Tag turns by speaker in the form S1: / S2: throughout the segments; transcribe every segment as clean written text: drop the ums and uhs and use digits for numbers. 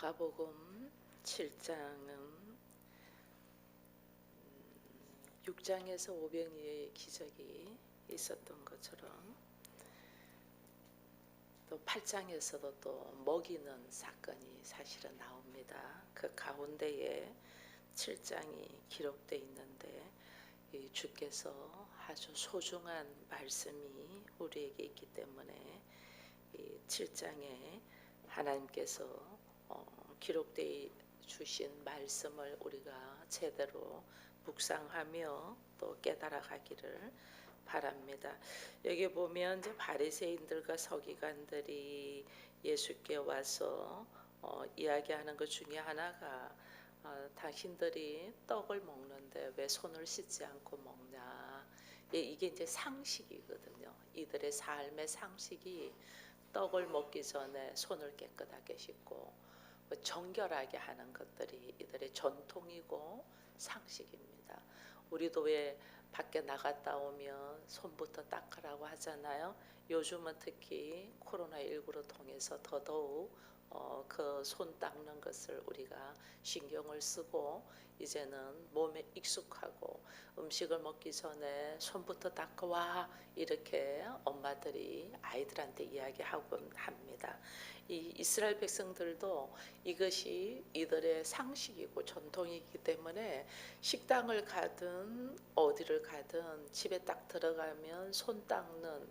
S1: 마가복음 7장은 6장에서 오병이의 기적이 있었던 것처럼 또 8장에서도 또 먹이는 사건이 사실은 나옵니다. 그 가운데에 7장이 기록되어 있는데 이 주께서 아주 소중한 말씀이 우리에게 있기 때문에 이 7장에 하나님께서 기록되어 주신 말씀을 우리가 제대로 묵상하며 또 깨달아 가기를 바랍니다. 여기 보면 이제 바리새인들과 서기관들이 예수께 와서 이야기하는 것 중에 하나가 당신들이 떡을 먹는데 왜 손을 씻지 않고 먹냐. 이게 이제 상식이거든요. 이들의 삶의 상식이 떡을 먹기 전에 손을 깨끗하게 씻고 정결하게 하는 것들이 이들의 전통이고 상식입니다. 우리도 왜 밖에 나갔다 오면 손부터 닦으라고 하잖아요. 요즘은 특히 코로나19로 통해서 더더욱 그 손 닦는 것을 우리가 신경을 쓰고 이제는 몸에 익숙하고 음식을 먹기 전에 손부터 닦아 와 이렇게 엄마들이 아이들한테 이야기하곤 합니다. 이 이스라엘 백성들도 이것이 이들의 상식이고 전통이기 때문에 식당을 가든 어디를 가든 집에 딱 들어가면 손 닦는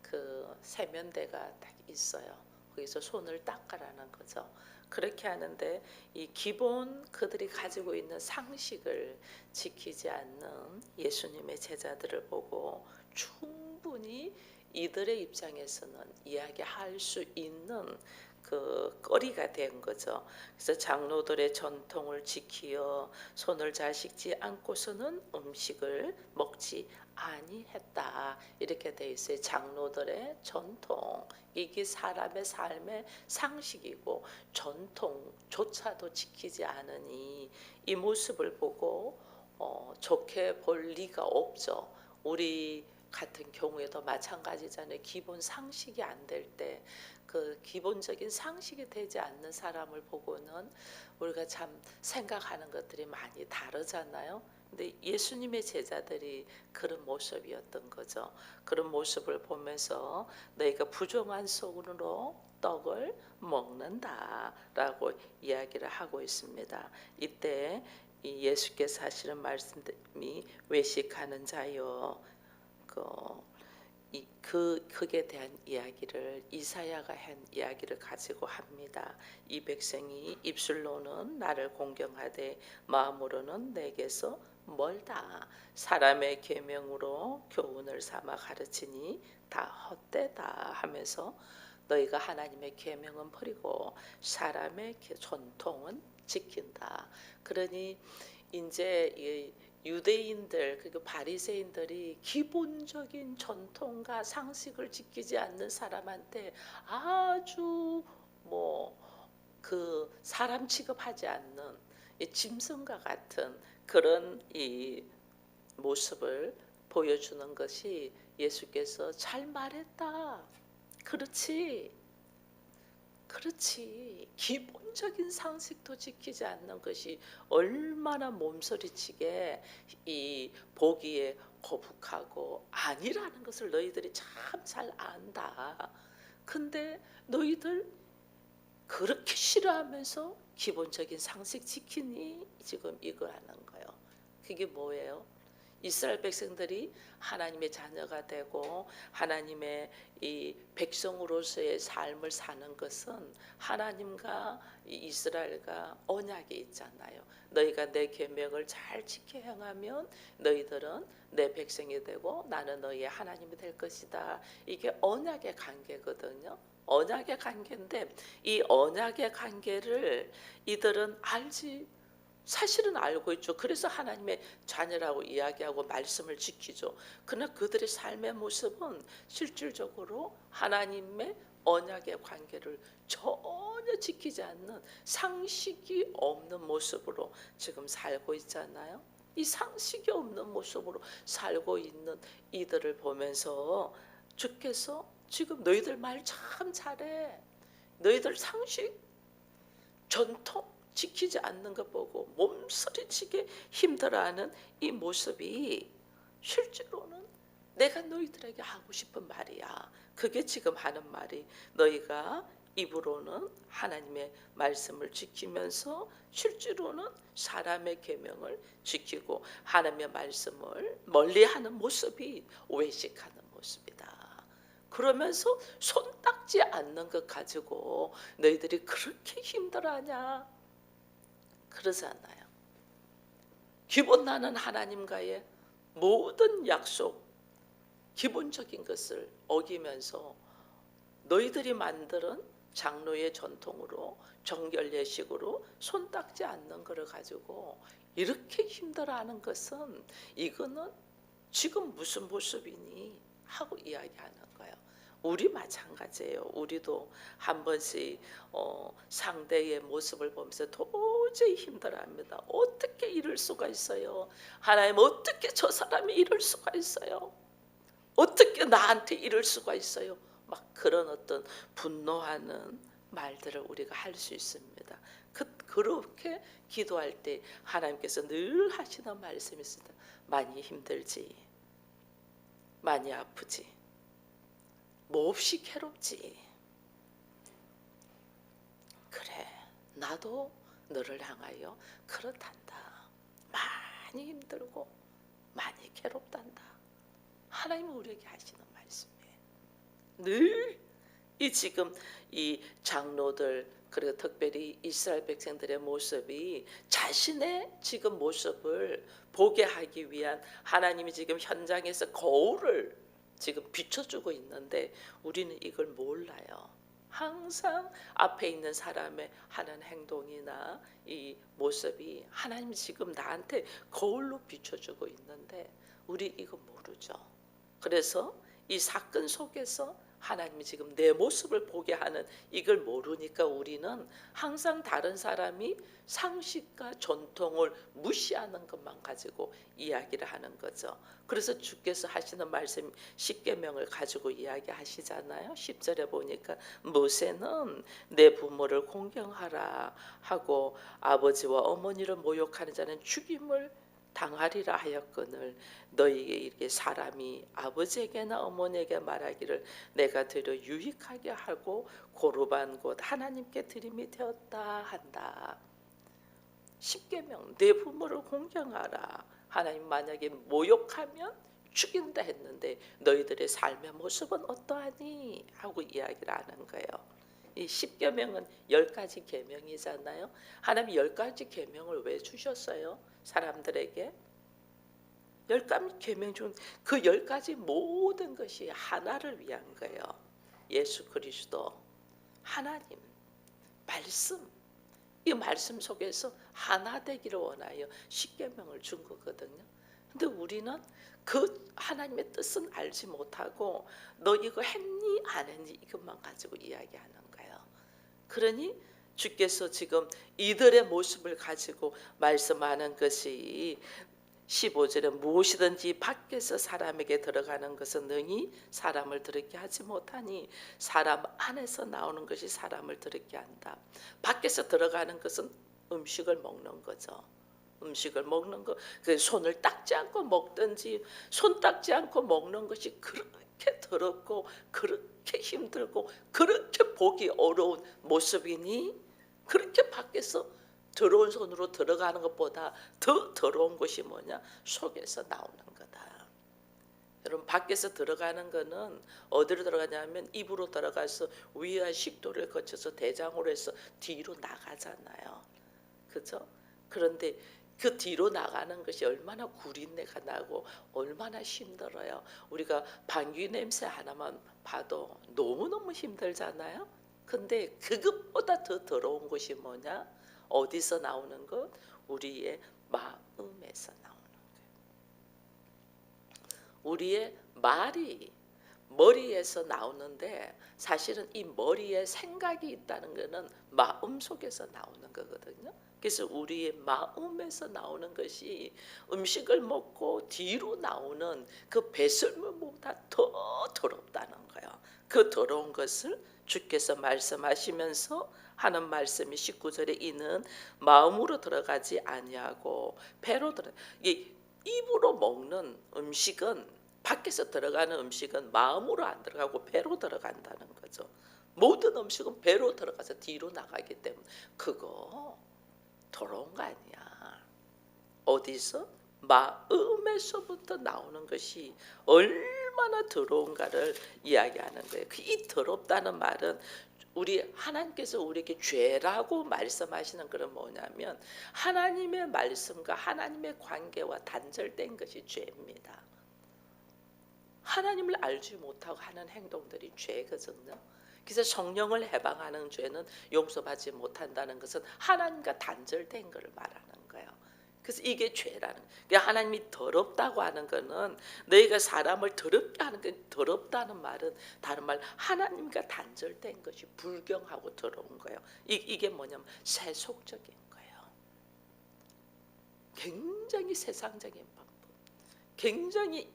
S1: 그 세면대가 딱 있어요. 거기서 손을 닦으라는 거죠. 그렇게 하는데 이 기본 그들이 가지고 있는 상식을 지키지 않는 예수님의 제자들을 보고 충분히 이들의 입장에서는 이야기할 수 있는 그 거리가 된 거죠. 그래서 장로들의 전통을 지키어 손을 잘 씻지 않고서는 음식을 먹지 아니했다. 이렇게 돼 있어요. 장로들의 전통. 이게 사람의 삶의 상식이고 전통조차도 지키지 않으니 이 모습을 보고 좋게 볼 리가 없죠. 우리 같은 경우에도 마찬가지잖아요. 기본 상식이 안 될 때 그 기본적인 상식이 되지 않는 사람을 보고는 우리가 참 생각하는 것들이 많이 다르잖아요. 근데 예수님의 제자들이 그런 모습이었던 거죠. 그런 모습을 보면서 너희가 부정한 손으로 떡을 먹는다라고 이야기를 하고 있습니다. 이때 이 예수께서 하시는 말씀이 외식하는 자여 그에 대한 이야기를 이사야가 한 이야기를 가지고 합니다. 이 백성이 입술로는 나를 공경하되 마음으로는 내게서 멀다. 사람의 계명으로 교훈을 삼아 가르치니 다 헛되다 하면서 너희가 하나님의 계명은 버리고 사람의 전통은 지킨다. 그러니 이제 이 유대인들 그리고 바리새인들이 기본적인 전통과 상식을 지키지 않는 사람한테 아주 그 사람 취급하지 않는 이 짐승과 같은 그런 이 모습을 보여주는 것이 예수께서 잘 말했다. 그렇지. 그렇지. 기본적인 상식도 지키지 않는 것이 얼마나 몸서리치게 이 보기에 거북하고 아니라는 것을 너희들이 참 잘 안다. 근데 너희들 그렇게 싫어하면서 기본적인 상식 지키니 지금 이거 하는 거예요. 그게 뭐예요? 이스라엘 백성들이 하나님의 자녀가 되고 하나님의 이 백성으로서의 삶을 사는 것은 하나님과 이스라엘과 언약이 있잖아요. 너희가 내 계명을 잘 지켜 행하면 너희들은 내 백성이 되고 나는 너희의 하나님이 될 것이다. 이게 언약의 관계거든요. 언약의 관계인데 이 언약의 관계를 이들은 사실은 알고 있죠. 그래서 하나님의 자녀라고 이야기하고 말씀을 지키죠. 그러나 그들의 삶의 모습은 실질적으로 하나님의 언약의 관계를 전혀 지키지 않는 상식이 없는 모습으로 지금 살고 있잖아요. 이 상식이 없는 모습으로 살고 있는 이들을 보면서 주께서 지금 너희들 말 참 잘해. 너희들 상식 전통 지키지 않는 거 보고 몸서리치게 힘들어하는 이 모습이 실제로는 내가 너희들에게 하고 싶은 말이야. 그게 지금 하는 말이 너희가 입으로는 하나님의 말씀을 지키면서 실제로는 사람의 계명을 지키고 하나님의 말씀을 멀리하는 모습이 외식하는 모습이다. 그러면서 손 닦지 않는 것 가지고 너희들이 그렇게 힘들어하냐? 그러지 않아요. 기본 나는 하나님과의 모든 약속, 기본적인 것을 어기면서 너희들이 만드는 장로의 전통으로 정결 예식으로 손 닦지 않는 것을 가지고 이렇게 힘들어하는 것은 이거는 지금 무슨 모습이니 하고 이야기하는 거예요. 우리 마찬가지예요. 우리도 한 번씩 상대의 모습을 보면서 도저히 힘들어합니다. 어떻게 이럴 수가 있어요? 하나님 어떻게 저 사람이 이럴 수가 있어요? 어떻게 나한테 이럴 수가 있어요? 막 그런 어떤 분노하는 말들을 우리가 할 수 있습니다. 그렇게 기도할 때 하나님께서 늘 하시는 말씀이 있습니다. 많이 힘들지, 많이 아프지, 몹시 괴롭지. 그래, 나도 너를 향하여 그렇단다. 많이 힘들고 많이 괴롭단다. 하나님은 우리에게 하시는 말씀이에요. 늘 이 지금 이 장로들 그리고 특별히 이스라엘 백성들의 모습이 자신의 지금 모습을 보게 하기 위한 하나님이 지금 현장에서 거울을 지금 비춰주고 있는데 우리는 이걸 몰라요. 항상 앞에 있는 사람의 하는 행동이나 이 모습이 하나님이 지금 나한테 거울로 비춰주고 있는데 우리 이거 모르죠. 그래서 이 사건 속에서 하나님이 지금 내 모습을 보게 하는 이걸 모르니까 우리는 항상 다른 사람이 상식과 전통을 무시하는 것만 가지고 이야기를 하는 거죠. 그래서 주께서 하시는 말씀 십계명을 가지고 이야기하시잖아요. 10절에 보니까 모세는 내 부모를 공경하라 하고 아버지와 어머니를 모욕하는 자는 죽임을 당하리라 하였거늘 너희에게 이렇게 사람이 아버지에게나 어머니에게 말하기를 내가 되려 유익하게 하고 고르반 곧 하나님께 드림이 되었다 한다. 십계명 내 부모를 공경하라. 하나님 만약에 모욕하면 죽인다 했는데 너희들의 삶의 모습은 어떠하니 하고 이야기를 하는 거예요. 이 십계명은 10가지 계명이잖아요. 하나님 10가지 계명을 왜 주셨어요? 사람들에게 10가지 계명 중 그 10가지 모든 것이 하나를 위한 거예요. 예수 그리스도, 하나님, 말씀, 이 말씀 속에서 하나 되기를 원하여 십계명을 준 거거든요. 근데 우리는 그 하나님의 뜻은 알지 못하고 너 이거 했니 안 했니 이것만 가지고 이야기하는 거예요. 그러니 주께서 지금 이들의 모습을 가지고 말씀하는 것이 15절에 무엇이든지 밖에서 사람에게 들어가는 것은 능히 사람을 더럽게 하지 못하니 사람 안에서 나오는 것이 사람을 더럽게 한다. 밖에서 들어가는 것은 음식을 먹는 거죠. 음식을 먹는 거, 그 손을 닦지 않고 먹든지 손 닦지 않고 먹는 것이 그렇게 더럽고 그렇게 힘들고 그렇게 보기 어려운 모습이니 그렇게 밖에서 더러운 손으로 들어가는 것보다 더 더러운 것이 뭐냐? 속에서 나오는 거다. 여러분 밖에서 들어가는 거는 어디로 들어가냐면 입으로 들어가서 위와 식도를 거쳐서 대장으로 해서 뒤로 나가잖아요. 그렇죠? 그런데 그 뒤로 나가는 것이 얼마나 구린내가 나고 얼마나 힘들어요. 우리가 방귀 냄새 하나만 봐도 너무너무 힘들잖아요. 근데 그것보다 더 더러운 것이 뭐냐? 어디서 나오는 것? 우리의 마음에서 나오는 거예요. 우리의 말이 머리에서 나오는데 사실은 이 머리에 생각이 있다는 것은 마음 속에서 나오는 거거든요. 그래서 우리의 마음에서 나오는 것이 음식을 먹고 뒤로 나오는 그 배설물보다 더 더럽다는 거예요. 그 더러운 것을 주께서 말씀하시면서 하는 말씀이 19절에 이는 마음으로 들어가지 아니하고 배로 들어. 이 입으로 먹는 음식은, 밖에서 들어가는 음식은 마음으로 안 들어가고 배로 들어간다는 거죠. 모든 음식은 배로 들어가서 뒤로 나가기 때문에 그거 더러운 거 아니야. 어디서? 마음에서부터 나오는 것이 얼마나 더러운가를 이야기하는 거예요. 이 더럽다는 말은 우리 하나님께서 우리에게 죄라고 말씀하시는 것은 뭐냐면 하나님의 말씀과 하나님의 관계와 단절된 것이 죄입니다. 하나님을 알지 못하고 하는 행동들이 죄거든요. 그래서 성령을 해방하는 죄는 용서받지 못한다는 것은 하나님과 단절된 것을 말하는 거예요. 그래서 이게 죄라는 거예요. 하나님이 더럽다고 하는 것은 너희가 사람을 더럽게 하는 게, 더럽다는 말은 다른 말 하나님과 단절된 것이 불경하고 더러운 거예요. 이게 뭐냐면 세속적인 거예요. 굉장히 세상적인 방법. 굉장히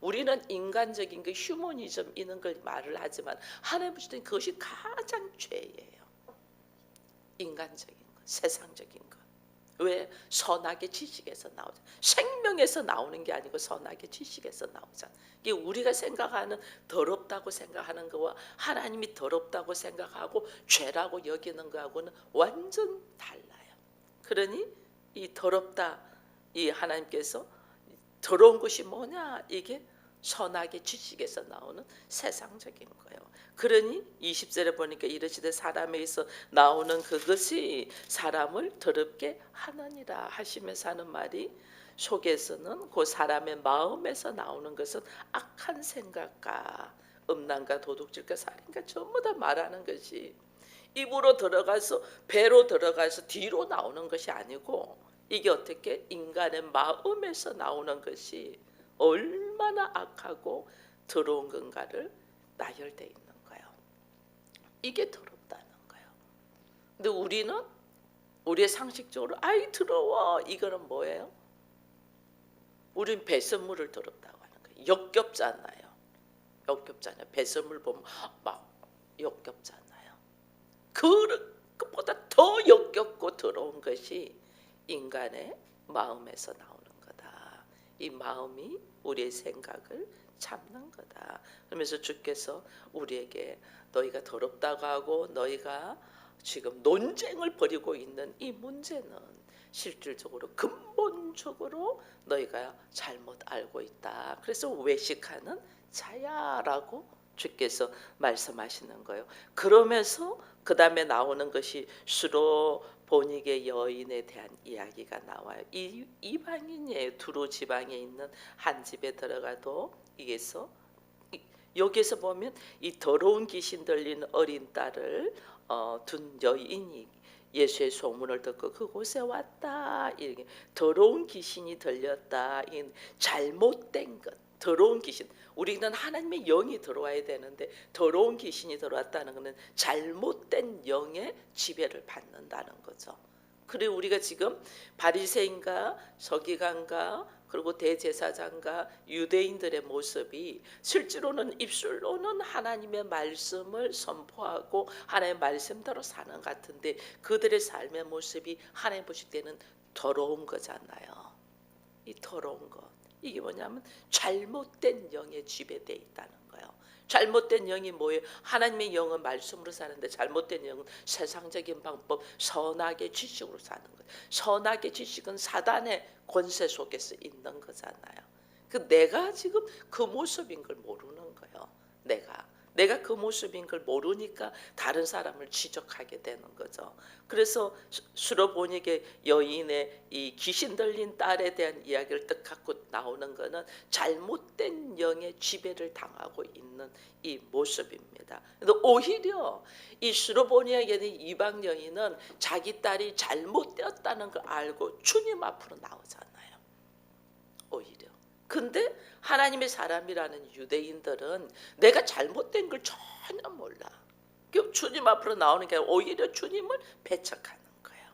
S1: 우리는 인간적인 그 휴머니즘 이런 걸 말을 하지만 하나님 보실 때 그것이 가장 죄예요. 인간적인 것, 세상적인 것. 왜? 선악의 지식에서 나오죠. 생명에서 나오는 게 아니고 선악의 지식에서 나오잖아. 이게 우리가 생각하는 더럽다고 생각하는 거와 하나님이 더럽다고 생각하고 죄라고 여기는 거하고는 완전 달라요. 그러니 이 더럽다, 이 하나님께서 더러운 것이 뭐냐? 이게 선악의 지식에서 나오는 세상적인 거예요. 그러니 20절에 보니까 이르시되 사람에서 나오는 그것이 사람을 더럽게 하느니라 하시면서 하는 말이, 속에서는 그 사람의 마음에서 나오는 것은 악한 생각과 음란과 도둑질과 살인과 전부 다 말하는 것이 입으로 들어가서 배로 들어가서 뒤로 나오는 것이 아니고, 이게 어떻게 인간의 마음에서 나오는 것이 얼마나 악하고 더러운 건가를 나열되어 있는 거예요. 이게 더럽다는 거예요. 근데 우리는 우리의 상식적으로 아이 더러워, 이거는 뭐예요? 우린 배설물을 더럽다고 하는 거예요. 역겹잖아요. 역겹잖아요. 배설물 보면 막 역겹잖아요. 그것보다 더 역겹고 더러운 것이 인간의 마음에서 나오는 거다. 이 마음이 우리의 생각을 잡는 거다. 그러면서 주께서 우리에게 너희가 더럽다고 하고 너희가 지금 논쟁을 벌이고 있는 이 문제는 실질적으로 근본적으로 너희가 잘못 알고 있다. 그래서 외식하는 자야라고 주께서 말씀하시는 거예요. 그러면서 그 다음에 나오는 것이 수로 본익의 여인에 대한 이야기가 나와요. 이방인이에요. 두로 지방에 있는 한 집에 들어가도 여기에서 보면 이 더러운 귀신 들린 어린 딸을 둔 여인이 예수의 소문을 듣고 그곳에 왔다. 이렇게 더러운 귀신이 들렸다. 잘못된 것. 더러운 귀신. 우리는 하나님의 영이 들어와야 되는데 더러운 귀신이 들어왔다는 것은 잘못된 영의 지배를 받는다는 거죠. 그리고 우리가 지금 바리새인과 서기관과 그리고 대제사장과 유대인들의 모습이 실제로는 입술로는 하나님의 말씀을 선포하고 하나님의 말씀대로 사는 것 같은데 그들의 삶의 모습이 하나님 보실 때는 더러운 거잖아요. 이 더러운 것. 이게 뭐냐면 잘못된 영에 지배되어 있다는 거예요. 잘못된 영이 뭐예요? 하나님의 영은 말씀으로 사는데 잘못된 영은 세상적인 방법, 선악의 지식으로 사는 거예요. 선악의 지식은 사단의 권세 속에서 있는 거잖아요. 내가 지금 그 모습인 걸 모르는 거예요. 내가 그 모습인 걸 모르니까 다른 사람을 지적하게 되는 거죠. 그래서 수로보닉의 여인의 이 귀신 들린 딸에 대한 이야기를 딱 갖고 나오는 것은 잘못된 영의 지배를 당하고 있는 이 모습입니다. 오히려 이 수로보닉의 이방 여인은 자기 딸이 잘못되었다는 걸 알고 주님 앞으로 나오잖아요. 오히려. 근데 하나님의 사람이라는 유대인들은 내가 잘못된 걸 전혀 몰라. 주님 앞으로 나오는 게 아니라 오히려 주님을 배척하는 거예요.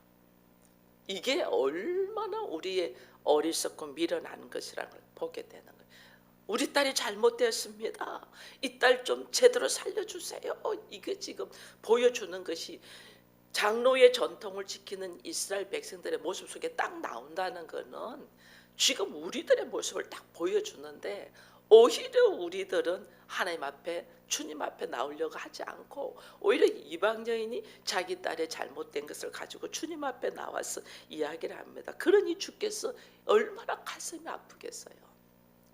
S1: 이게 얼마나 우리의 어리석고 미련한 것이라는 걸 보게 되는 거예요. 우리 딸이 잘못되었습니다. 이 딸 좀 제대로 살려주세요. 이게 지금 보여주는 것이 장로의 전통을 지키는 이스라엘 백성들의 모습 속에 딱 나온다는 것은 지금 우리들의 모습을 딱 보여주는데, 오히려 우리들은 하나님 앞에, 주님 앞에 나오려고 하지 않고 오히려 이방 여인이 자기 딸의 잘못된 것을 가지고 주님 앞에 나와서 이야기를 합니다. 그러니 주께서 얼마나 가슴이 아프겠어요.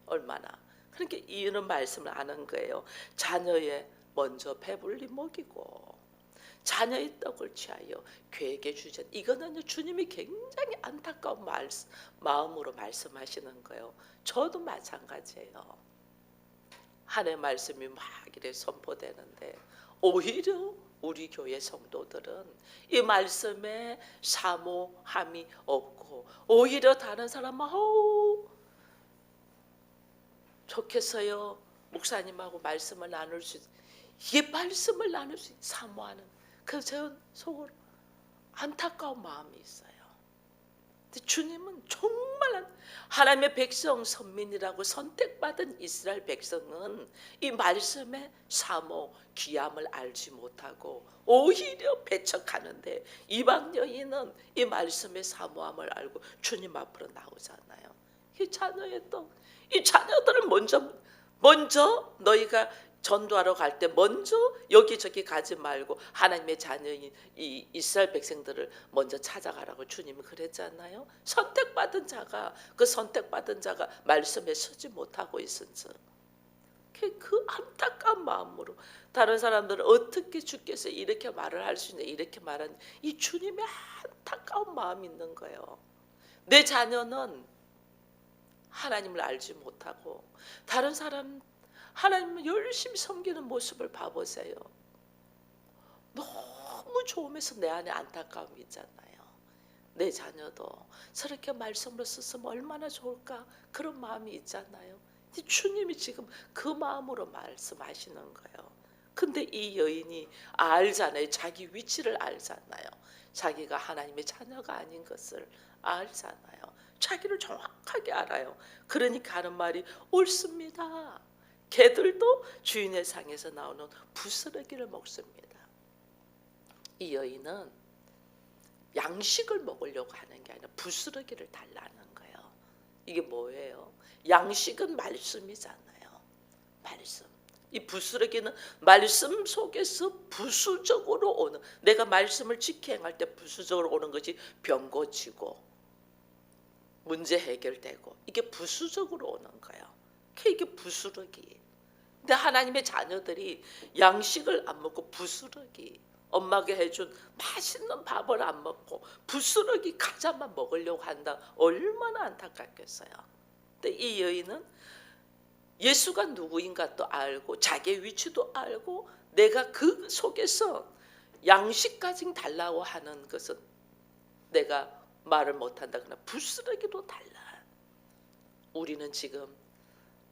S1: 얼마나. 그러니까 이유는 말씀을 아는 거예요. 자녀의 먼저 배불리 먹이고 자녀의 떡을 취하여 괴에게 주자. 이거는요, 주님이 굉장히 안타까운 마음으로 말씀하시는 거예요. 저도 마찬가지예요. 하나님의 말씀이 막 이래 선포되는데 오히려 우리 교회 성도들은 이 말씀에 사모함이 없고 오히려 다른 사람은 좋겠어요, 목사님하고 말씀을 나눌 수, 이게 말씀을 나눌 수 사모하는, 그 제 속으로 안타까운 마음이 있어요. 근데 주님은 정말 하나님의 백성, 선민이라고 선택받은 이스라엘 백성은 이 말씀의 사모, 귀함을 알지 못하고 오히려 배척하는데, 이방 여인은 이 말씀의 사모함을 알고 주님 앞으로 나오잖아요. 이 자녀의 떡, 이 자녀들을 먼저 너희가 전도하러 갈 때 먼저 여기저기 가지 말고 하나님의 자녀인 이 이스라엘 백성들을 먼저 찾아가라고 주님이 그랬잖아요. 선택받은 자가, 그 선택받은 자가 말씀에 서지 못하고 있은지 그 안타까운 마음으로 다른 사람들은 어떻게 주께서 이렇게 말을 할 수 있냐, 이렇게 말하는 이 주님의 안타까운 마음이 있는 거예요. 내 자녀는 하나님을 알지 못하고 다른 사람 하나님을 열심히 섬기는 모습을 봐보세요. 너무 좋으면서 내 안에 안타까움이 있잖아요. 내 자녀도 저렇게 말씀으로 썼으면 얼마나 좋을까, 그런 마음이 있잖아요. 주님이 지금 그 마음으로 말씀하시는 거예요. 근데 이 여인이 알잖아요. 자기 위치를 알잖아요. 자기가 하나님의 자녀가 아닌 것을 알잖아요. 자기를 정확하게 알아요. 그러니까 하는 말이 옳습니다. 개들도 주인의 상에서 나오는 부스러기를 먹습니다. 이 여인은 양식을 먹으려고 하는 게 아니라 부스러기를 달라는 거예요. 이게 뭐예요? 양식은 말씀이잖아요. 말씀. 이 부스러기는 말씀 속에서 부수적으로 오는, 내가 말씀을 지켜 행할 때 부수적으로 오는 것이 병 고치고 문제 해결되고, 이게 부수적으로 오는 거예요. 이게 부스러기. 근데 하나님의 자녀들이 양식을 안 먹고 부스러기, 엄마가 해준 맛있는 밥을 안 먹고 부스러기 과자만 먹으려고 한다. 얼마나 안타깝겠어요. 근데 이 여인은 예수가 누구인가 또 알고 자기의 위치도 알고 내가 그 속에서 양식까지 달라고 하는 것은 내가 말을 못한다 그러나 부스러기로 달라. 우리는 지금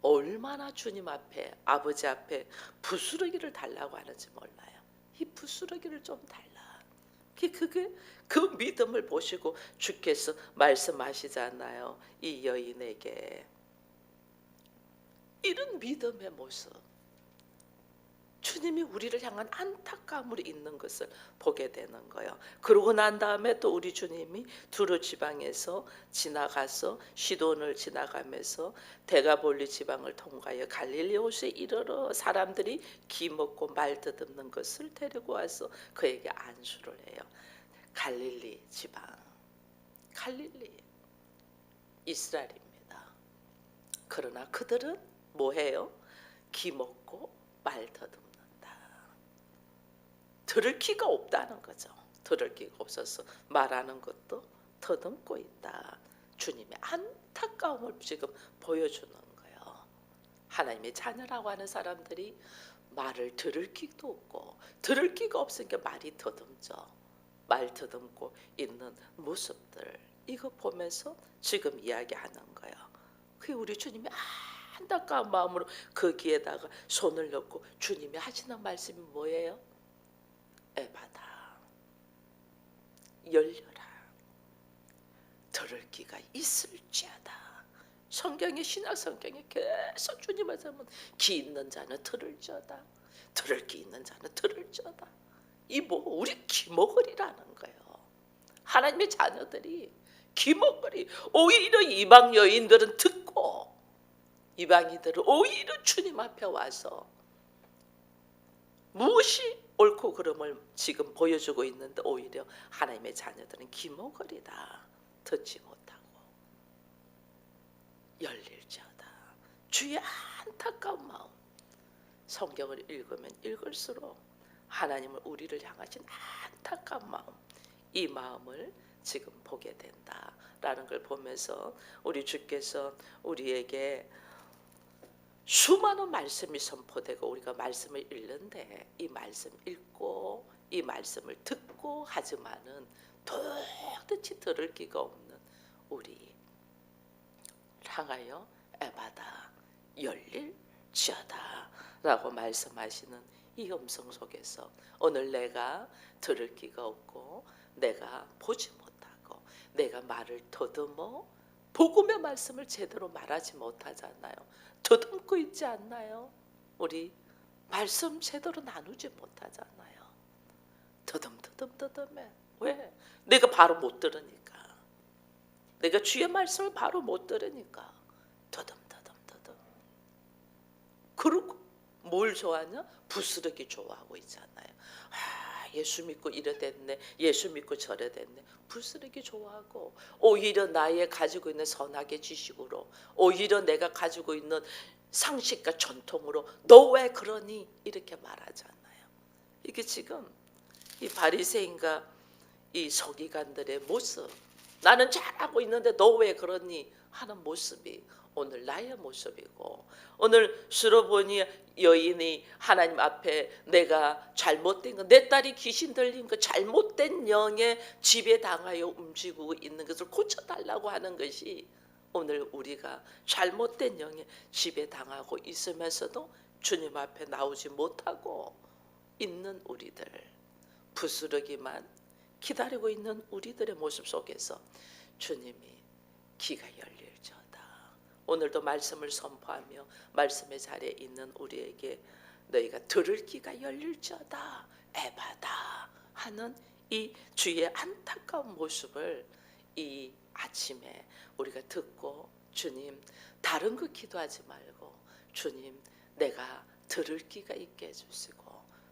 S1: 얼마나 주님 앞에, 아버지 앞에 부스러기를 달라고 하는지 몰라요. 이 부스러기를 좀 달라. 그 믿음을 보시고 주께서 말씀하시잖아요. 이 여인에게 이런 믿음의 모습, 주님이 우리를 향한 안타까움으로 있는 것을 보게 되는 거예요. 그러고 난 다음에 또 우리 주님이 두로 지방에서 지나가서 시돈을 지나가면서 데가볼리 지방을 통과하여 갈릴리 호수에 이르러 사람들이 기 먹고 말 더듬는 것을 데리고 와서 그에게 안수를 해요. 갈릴리 지방, 갈릴리, 이스라엘입니다. 그러나 그들은 뭐해요? 기 먹고 말 더듬, 들을 기가 없다는 거죠. 들을 기가 없어서 말하는 것도 더듬고 있다. 주님의 안타까움을 지금 보여주는 거예요. 하나님의 자녀라고 하는 사람들이 말을 들을 기도 없고, 들을 기가 없으니까 말이 더듬죠. 말 더듬고 있는 모습들, 이거 보면서 지금 이야기하는 거예요. 그게 우리 주님이 안타까운 마음으로 그 귀에다가 손을 넣고 주님이 하시는 말씀이 뭐예요? 에바다, 열려라. 들을 기가 있을지어다. 성경에 신약 성경에 계속 주님 말씀은 기 있는 자는 들을 지어다. 들을 기 있는 자는 들을 지어다. 이 뭐 우리 기먹으리라는 거예요. 하나님의 자녀들이 기먹으리. 오히려 이방 여인들은 듣고 이방인들은 오히려 주님 앞에 와서 무엇이 옳고 그름을 지금 보여주고 있는데 오히려 하나님의 자녀들은 기먹으리다. 듣지 못하고 열릴지어다. 주의 안타까운 마음. 성경을 읽으면 읽을수록 하나님을 우리를 향하신 안타까운 마음, 이 마음을 지금 보게 된다라는 걸 보면서 우리 주께서 우리에게 수많은 말씀이 선포되고 우리가 말씀을 읽는데 이 말씀 읽고 이 말씀을 듣고 하지만은 도대체 들을 기가 없는 우리 향하여 에바다 열릴지어다 라고 말씀하시는 이 음성 속에서 오늘 내가 들을 기가 없고 내가 보지 못하고 내가 말을 더듬어 복음의 말씀을 제대로 말하지 못하잖아요. 더듬고 있지 않나요? 우리 말씀 제대로 나누지 못하잖아요. 더듬해. 왜? 내가 바로 못 들으니까. 내가 주의 말씀을 바로 못 들으니까 더듬. 그리고 뭘 좋아하냐? 부스러기 좋아하고 있잖아요. 예수 믿고 이래 됐네. 예수 믿고 저래 됐네. 부스러기 좋아하고 오히려 나의 가지고 있는 선악의 지식으로 오히려 내가 가지고 있는 상식과 전통으로 너 왜 그러니? 이렇게 말하잖아요. 이게 지금 이 바리새인과 이 서기관들의 모습, 나는 잘하고 있는데 너 왜 그러니? 하는 모습이 오늘 나의 모습이고 오늘 수로보니 여인이 하나님 앞에 내가 잘못된 거, 내 딸이 귀신 들린 그 잘못된 영에 지배당하여 움직이고 있는 것을 고쳐달라고 하는 것이 오늘 우리가 잘못된 영에 지배당하고 있으면서도 주님 앞에 나오지 못하고 있는 우리들, 부스러기만 기다리고 있는 우리들의 모습 속에서 주님이 기가 열릴지어다. 오늘도 말씀을 선포하며 말씀의 자리에 있는 우리에게 너희가 들을 귀가 열릴지어다 에바다 하는 이 주의 안타까운 모습을 이 아침에 우리가 듣고 주님 다른 거 기도하지 말고 주님 내가 들을 귀가 있게 해주시고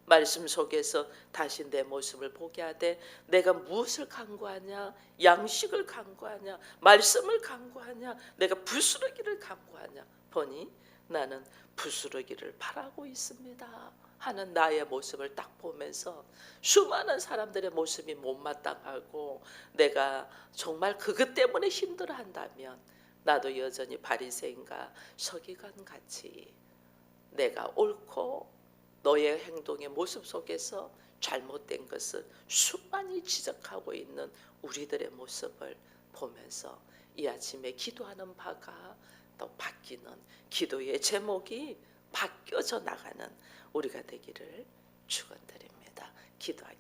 S1: 말씀 속에서 다시 내 모습을 보게 하되 내가 무엇을 간구하냐? 양식을 간구하냐? 말씀을 간구하냐? 내가 부스러기를 간구하냐? 보니 나는 부스러기를 바라고 있습니다 하는 나의 모습을 딱 보면서 수많은 사람들의 모습이 못마땅하고 내가 정말 그것 때문에 힘들어한다면 나도 여전히 바리새인과 서기관 같이 내가 옳고 너의 행동의 모습 속에서 잘못된 것을 수많이 지적하고 있는 우리들의 모습을 보면서 이 아침에 기도하는 바가 또 바뀌는 기도의 제목이 바뀌어져 나가는 우리가 되기를 축원드립니다. 기도하겠습니다.